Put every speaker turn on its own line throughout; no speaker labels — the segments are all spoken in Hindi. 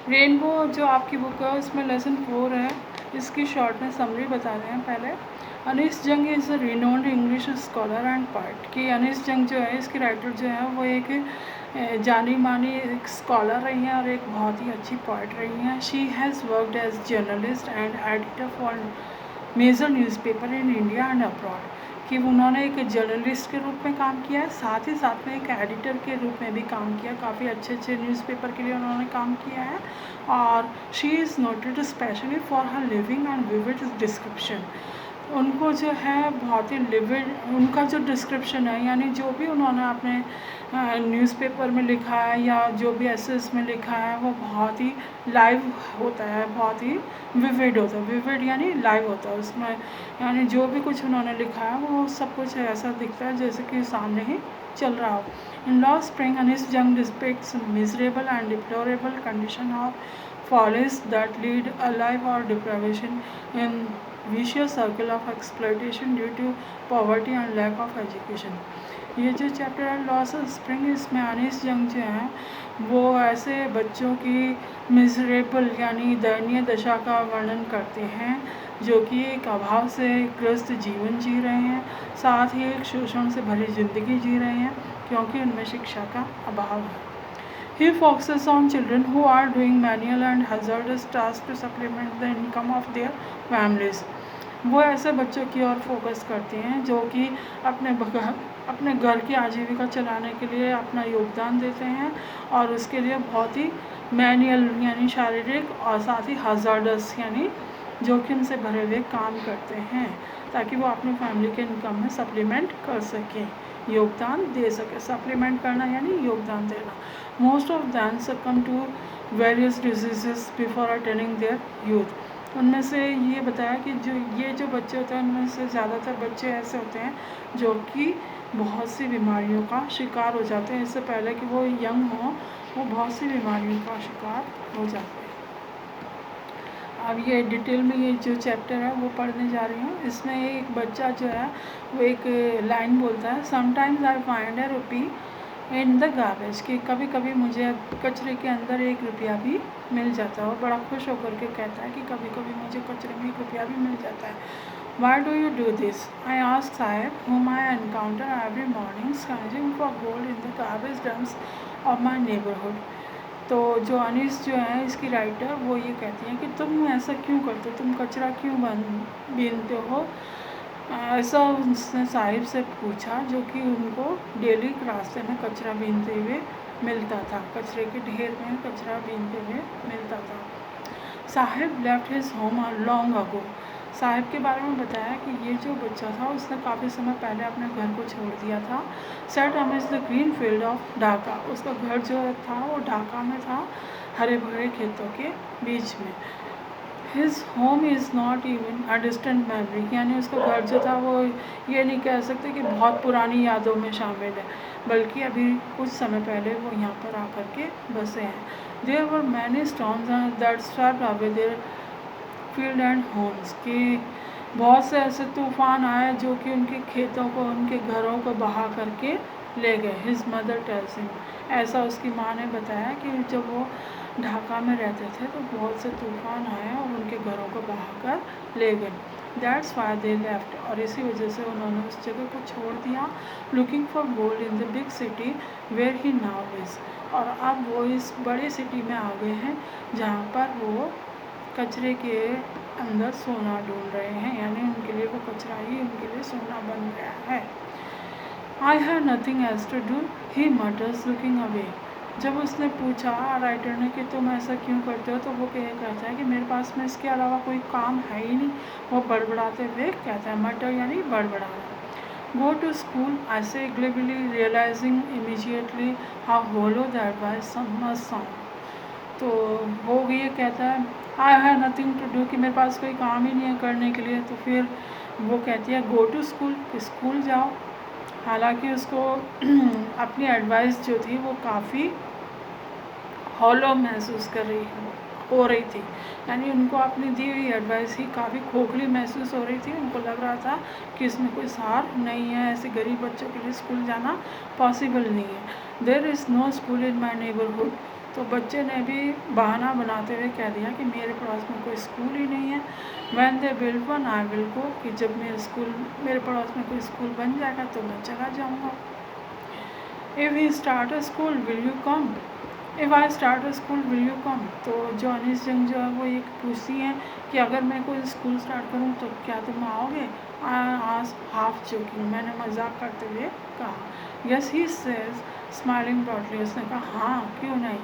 रेनबो जो आपकी बुक है उसमें लेसन 4 है। इसकी शॉर्ट में समरी बता रहे हैं पहले। अनीस जंग is a renowned English scholar and poet. कि अनीस जंग जो है इसकी राइटर जो है वो एक जानी मानी एक स्कॉलर रही हैं और एक बहुत ही अच्छी पोएट रही हैं। She has worked as journalist and editor for major newspaper in India and abroad. कि उन्होंने एक जर्नलिस्ट के रूप में काम किया है, साथ ही साथ में एक एडिटर के रूप में भी काम किया। काफ़ी अच्छे अच्छे न्यूज़पेपर के लिए उन्होंने काम किया है। और she is noted specially for her living and vivid description. उनको जो है बहुत ही लिविड उनका जो डिस्क्रिप्शन है, यानी जो भी उन्होंने अपने न्यूज़पेपर में लिखा है या जो भी एसेस में लिखा है वो बहुत ही लाइव होता है, बहुत ही विविड होता है। विविड यानी लाइव होता है उसमें, यानी जो भी कुछ उन्होंने लिखा है वो सब कुछ ऐसा दिखता है जैसे कि सामने ही चल रहा हो। In law spring Anees Jung depicts miserable and deplorable condition of follies that lead a life or deprivation in vicious circle of exploitation due to poverty and lack of education। ये जो चैप्टर है लॉस ऑफ स्प्रिंग, इसमें अनीस जंग जो है वो ऐसे बच्चों की मिजरेबल यानी दयनीय दशा का वर्णन करते हैं जो कि एक अभाव से ग्रस्त जीवन जी रहे हैं, साथ ही एक शोषण से भरी जिंदगी जी रहे हैं क्योंकि उनमें शिक्षा का अभाव है। He focuses on children who are doing manual and hazardous tasks to supplement the income of their families। वो ऐसे बच्चों की ओर फोकस करते हैं जो कि अपने घर की आजीविका चलाने के लिए अपना योगदान देते हैं और उसके लिए बहुत ही मैनुअल यानी शारीरिक और साथ ही हजार्डस यानी जोखिम से भरे हुए काम करते हैं ताकि वो अपनी फैमिली के इनकम में सप्लीमेंट कर सकें, योगदान दे सके। सप्लीमेंट करना यानी योगदान देना। Most of then succumb to various diseases before attaining their youth. उनमें से ये बताया कि ये जो बच्चे होते हैं उनमें से ज़्यादातर बच्चे ऐसे होते हैं जो कि बहुत सी बीमारियों का शिकार हो जाते हैं। इससे पहले कि वो यंग हों वो बहुत सी बीमारियों का शिकार हो जाते हैं। अब ये डिटेल में ये जो चैप्टर है वो पढ़ने जा रही हूँ। इसमें एक बच्चा जो है वो एक लाइन बोलता है, sometimes I find A rupee in the garbage. कि कभी कभी मुझे कचरे के अंदर 1 रुपया भी मिल जाता है। और बड़ा खुश होकर के कहता है कि कभी कभी मुझे कचरे में 1 रुपया भी मिल जाता है। Why do you do this? I ask sahib whom I encounter every morning scrounging for gold in the garbage dumps of my neighborhood। तो जो अनीस जो है इसकी राइटर वो ये कहती हैं कि तुम ऐसा क्यों करते हो, तुम कचरा क्यों बीनते हो। ऐसा उसने साहिब से पूछा जो कि उनको डेली रास्ते में कचरा बीनते हुए मिलता था, कचरे के ढेर में कचरा बीनते हुए मिलता था। Sahib left his home long ago. Sahib के बारे में बताया कि ये जो बच्चा था उसने काफ़ी समय पहले अपने घर को छोड़ दिया था। Set amid the green field of Dhaka. उसका घर जो था वो ढाका में था, हरे भरे खेतों के बीच में। His home is not even a distant memory. यानी उसका घर जो था वो ये नहीं कह सकते कि बहुत पुरानी यादों में शामिल है, बल्कि अभी कुछ समय पहले वो यहाँ पर आकर के बसे हैं। There were many storms that swept away their field and homes. कि बहुत से ऐसे तूफ़ान आए जो कि उनके खेतों को, उनके घरों को बहा करके ले गए। His mother tells him. ऐसा उसकी माँ ने बताया कि जब वो ढाका में रहते थे तो बहुत से तूफ़ान आए और उनके घरों को बहा कर ले गए। That's why they left. और इसी वजह से उन्होंने उस जगह को छोड़ दिया। Looking for gold in the big city where he now is. और अब वो इस बड़ी सिटी में आ गए हैं जहाँ पर वो कचरे के अंदर सोना ढूंढ रहे हैं, यानी उनके लिए वो कचरा ही उनके लिए सोना बन गया है। I have nothing else to do he mutters looking away. जब उसने पूछा राइटर ने कि तुम ऐसा क्यों करते हो, तो वो कहता है कि मेरे पास में इसके अलावा कोई काम है ही नहीं। वो बड़बड़ाते हुए कहता है, मटर यानी बड़बड़ाना। गो to school I say glibly realising immediately how hollow that advice must sound. तो वो ये कहता है I have nothing to do कि मेरे पास कोई काम ही नहीं है करने के लिए। तो फिर वो कहती है गो टू स्कूल, स्कूल जाओ। हालांकि उसको अपनी एडवाइस जो थी वो काफ़ी हॉलो महसूस हो रही थी, यानी उनको अपनी दी हुई एडवाइस ही काफ़ी खोखली महसूस हो रही थी। उनको लग रहा था कि इसमें कोई सार नहीं है, ऐसे गरीब बच्चों के लिए स्कूल जाना पॉसिबल नहीं है। There is no school in my neighbourhood तो बच्चे ने भी बहाना बनाते हुए कह दिया कि मेरे पड़ोस में कोई स्कूल ही नहीं है। When they build one I will go, कि जब मेरे पड़ोस में कोई स्कूल बन जाएगा तो मैं चला जाऊँगा। If he start a school will you come, if I start a school will you come. तो जो अनीस जंग जो है वो ये पूछती हैं कि अगर मैं कोई स्कूल स्टार्ट करूँ तो क्या तुम आओगे? आई आस्क्ड हाफ जोकिंग, मैंने मजाक करते हुए कहा। Yes he says smiling broadly, उसने कहा हाँ क्यों नहीं,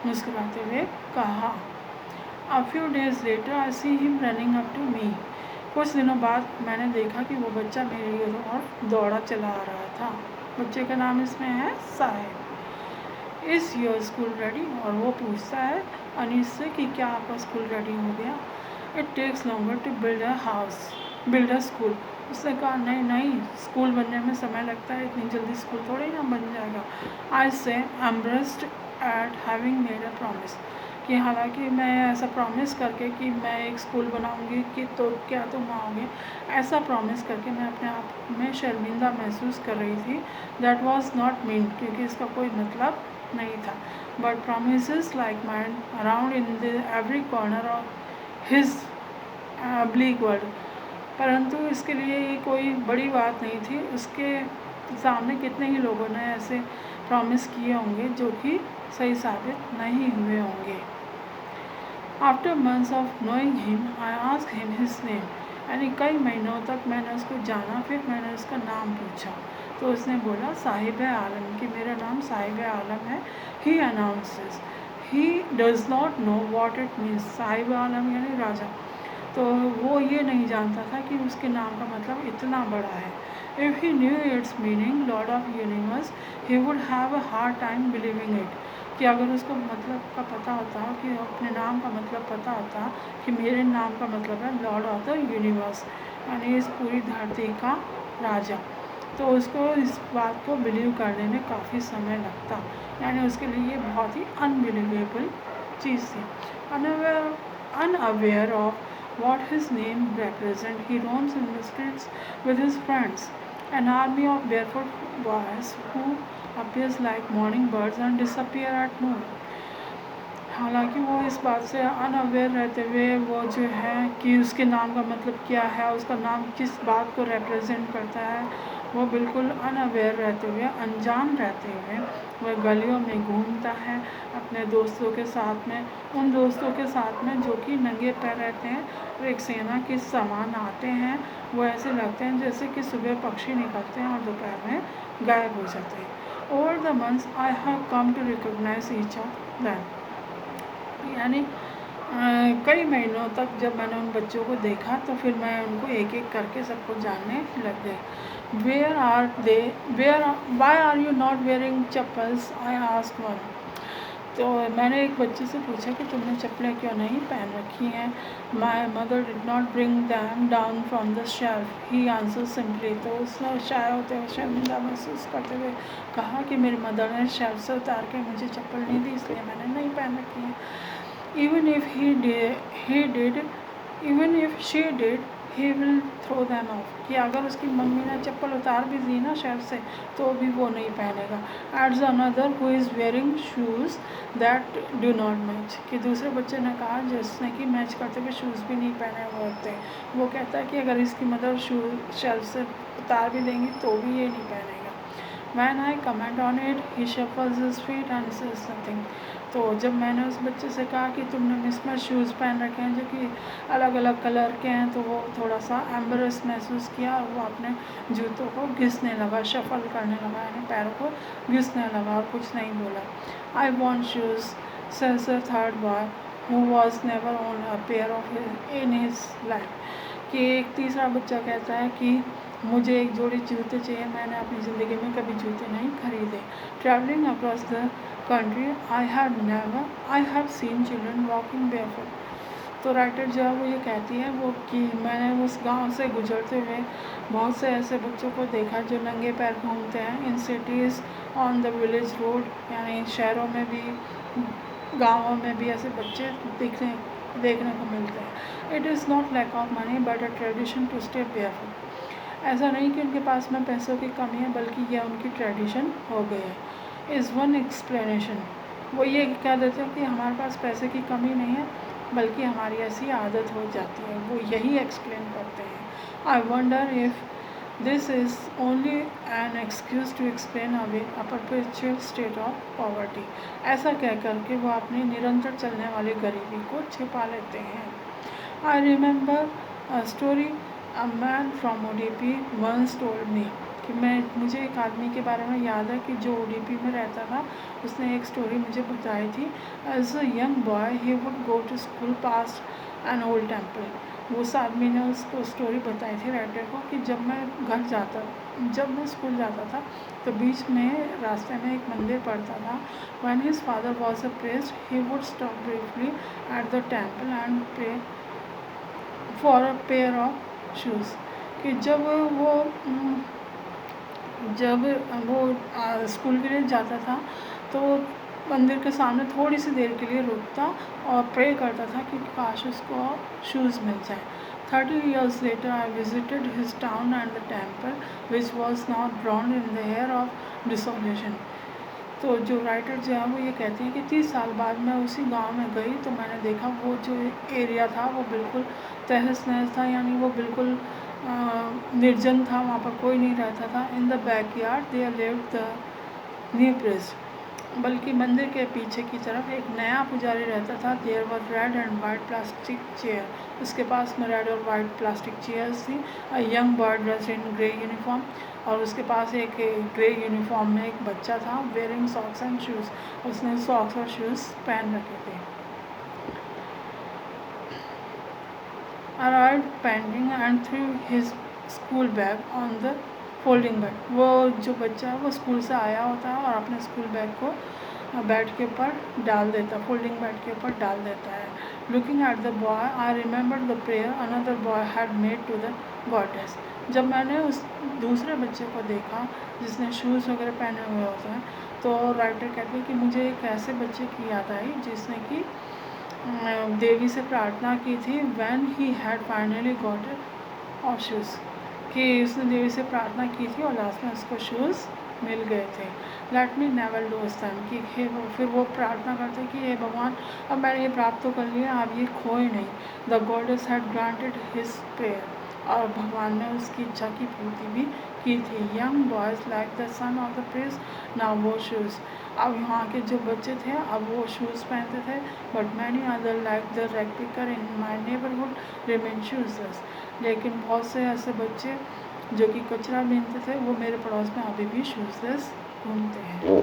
मुस्कुराते हुए कहा। A few days later I see him running up to me, कुछ दिनों बाद मैंने देखा कि वो बच्चा मेरी ओर दौड़ा चला आ रहा था। बच्चे का नाम इसमें है Sahib. Is your school ready, और वो पूछता है अनीस से कि क्या आपका स्कूल रेडी हो गया। It takes longer to build a school, उसने कहा नहीं नहीं, स्कूल बनने में समय लगता है, इतनी जल्दी स्कूल थोड़ी ना बन जाएगा। आई से embraced eight having made a promise, कि हालांकि मैं ऐसा प्रॉमिस करके कि मैं एक स्कूल बनाऊंगी कि तो क्या तुम आओगे, ऐसा प्रॉमिस करके मैं अपने आप में शर्मिंदा महसूस कर रही थी। दैट वॉज नॉट मीन, क्योंकि इसका कोई मतलब नहीं था। But promises like mine around in the every corner of his bleak world, परंतु इसके लिए ये कोई बड़ी बात नहीं थी। उसके सामने कितने ही लोगों ने ऐसे प्रॉमिस किए होंगे जो कि सही साबित नहीं हुए होंगे। After months of knowing him I asked him his name, यानी कई महीनों तक मैंने उसको जाना, फिर मैंने उसका नाम पूछा तो उसने बोला साहिब आलम, कि मेरा नाम साहिब आलम है। He announces he does not know what it means, Saheb Alam यानी राजा, तो वो ये नहीं जानता था कि उसके नाम का मतलब इतना बड़ा है। If he new it's meaning Lord of universe he would have a hard time believing it, कि अगर उसको मतलब का पता होता, कि अपने नाम का मतलब पता होता कि मेरे नाम का मतलब है लॉर्ड ऑफ द यूनिवर्स, यानी इस पूरी धरती का राजा, तो उसको इस बात को बिलीव करने में काफ़ी समय लगता, यानी उसके लिए ये बहुत ही अनबिलीवेबल चीज़ थी। Unaware of what his name represent, he roams in the streets with his friends, an army of barefoot boys who appears like morning birds and disappear at noon. हालांकि वो इस बात से अनअवेयर रहते हुए वो जो है कि उसके नाम का मतलब क्या है, उसका नाम किस बात को रिप्रेजेंट करता है, वो बिल्कुल अनअवेयर रहते हुए, अनजान रहते हुए वह गलियों में घूमता है अपने दोस्तों के साथ में, उन दोस्तों के साथ में जो कि नंगे पैर रहते हैं और एक सेना के समान आते हैं। वो ऐसे लगते हैं जैसे कि सुबह पक्षी निकलते हैं और दोपहर में गायब हो जाते हैं। Over the months I have come to recognise each of them, यानी कई महीनों तक जब मैंने उन बच्चों को देखा तो फिर मैं उनको एक एक करके सबको जानने लग गई। Where are they, why are you not wearing chappals, I asked one, तो मैंने एक बच्चे से पूछा कि तुमने चप्पलें क्यों नहीं पहन रखी हैं। My mother did not bring them down from the shelf, he answer simply, तो उसने शायर होते हुए शर्मिंदा महसूस करते हुए कहा कि मेरी मदर ने शेल्फ से उतार के मुझे चप्पल नहीं दी, इसलिए मैंने नहीं पहन रखी है। Even if even if she did, he will throw them off, कि अगर उसकी मम्मी ने चप्पल उतार भी दी ना शेल्फ से तो भी वो नहीं पहनेगा। Adds another who is wearing shoes that do not match, कि दूसरे बच्चे ने कहा जिसने कि मैच करते हुए शूज़ भी नहीं पहने हुए होते, वो कहता है कि अगर इसकी मदर शूज़ शेल्फ से उतार भी देंगी तो भी ये नहीं पहनेगा। When I comment on it, he shuffles his feet and says nothing. तो जब मैंने उस बच्चे से कहा कि तुमने मिसमैच शूज़ पहन रखे हैं जो कि अलग अलग कलर के हैं, तो वो थोड़ा सा एम्बरेस महसूस किया और वो अपने जूतों को घिसने लगा, शफल करने लगा, यानी पैरों को घिसने लगा और कुछ नहीं बोला। I want shoes says the third boy who was never own a pair of in his life, कि एक तीसरा बच्चा कहता है कि मुझे एक जोड़ी जूते चाहिए, मैंने अपनी ज़िंदगी में कभी जूते नहीं खरीदे। Travelling across the country I have seen children walking barefoot, तो राइटर जो है वो ये कहती है वो कि मैंने उस गांव से गुजरते हुए बहुत से ऐसे बच्चों को देखा जो नंगे पैर घूमते हैं in cities on the village road, यानी शहरों में भी गाँवों में भी ऐसे बच्चे देखने को मिलते हैं। It is not lack of money but a tradition to stay barefoot, ऐसा नहीं कि उनके पास में पैसों की कमी है, बल्कि यह उनकी ट्रेडिशन हो गई है। इज़ वन एक्सप्लेनेशन, वो ये कह देते हैं कि हमारे पास पैसे की कमी नहीं है, बल्कि हमारी ऐसी आदत हो जाती है। वो यही एक्सप्लेन करते हैं। I wonder if this is only an excuse to explain away a perpetual state of poverty. ऐसा कह कर के वो अपनी निरंतर चलने वाली गरीबी को छिपा लेते हैं। I remember a story a man from ODP once told me, कि मुझे एक आदमी के बारे में याद है कि जो ओडीपी में रहता था। उसने एक स्टोरी मुझे बताई थी। As a young boy he would go to school past an old temple. उस आदमी ने उसको स्टोरी बताई थी राइटर को कि जब मैं स्कूल जाता था तो बीच में रास्ते में एक मंदिर पड़ता था। When his father was a priest he would stop briefly at the temple and pray for a pair of shoes. कि जब वो स्कूल के लिए जाता था तो मंदिर के सामने थोड़ी सी देर के लिए रुकता और प्रे करता था कि काश उसको शूज़ मिल जाए। 30 years later I visited his town and the temple which was now drowned in the air of desolation। तो जो राइटर जो है वो ये कहते हैं कि 30 साल बाद मैं उसी गांव में गई तो मैंने देखा वो जो एरिया था वो बिल्कुल तहस नहस था, यानी वो बिल्कुल निर्जन था, वहाँ पर कोई नहीं रहता था। In the backyard there lived the new priest, बल्कि मंदिर के पीछे की तरफ एक नया पुजारी रहता था। There were red and white plastic chair, उसके पास में रेड और वाइट प्लास्टिक चेयर्स थी। A young boy dressed in grey uniform, और उसके पास एक ग्रे यूनिफॉर्म में एक बच्चा था। वेयरिंग सॉक्स एंड शूज़, उसने सॉक्स और शूज़ पहन रखे थे। Arrived painting and through his school bag on the folding bed, वो जो बच्चा है वो स्कूल से आया होता है और अपने स्कूल बैग को बेड के ऊपर डाल देता है, फोल्डिंग बेड के ऊपर डाल देता है। Looking at the boy I remember the prayer another boy had made to the goddess. जब मैंने उस दूसरे बच्चे को देखा जिसने शूज़ वगैरह पहने हुए होते हैं, तो राइटर कहते हैं कि मुझे एक ऐसे बच्चे की याद आई जिसने कि देवी से प्रार्थना की थी। When he had finally got it और शूज़, कि उसने देवी से प्रार्थना की थी और लास्ट में उसको शूज़ मिल गए थे। Let me never lose them, कि फिर वो प्रार्थना करते कि हे भगवान, अब मैंने ये प्राप्त तो कर लिया, आप ये खोए नहीं। The goddess had granted his prayer, और भगवान ने उसकी इच्छा की पूर्ति भी की थी। Young boys like the son of the priest now वो शूज़, अब यहाँ के जो बच्चे थे अब वो शूज़ पहनते थे। But many other like the rag picker in my neighbourhood remain shoeless, लेकिन बहुत से ऐसे बच्चे जो कि कचरा बीनते थे वो मेरे पड़ोस में अभी भी शूज़लेस घूमते हैं।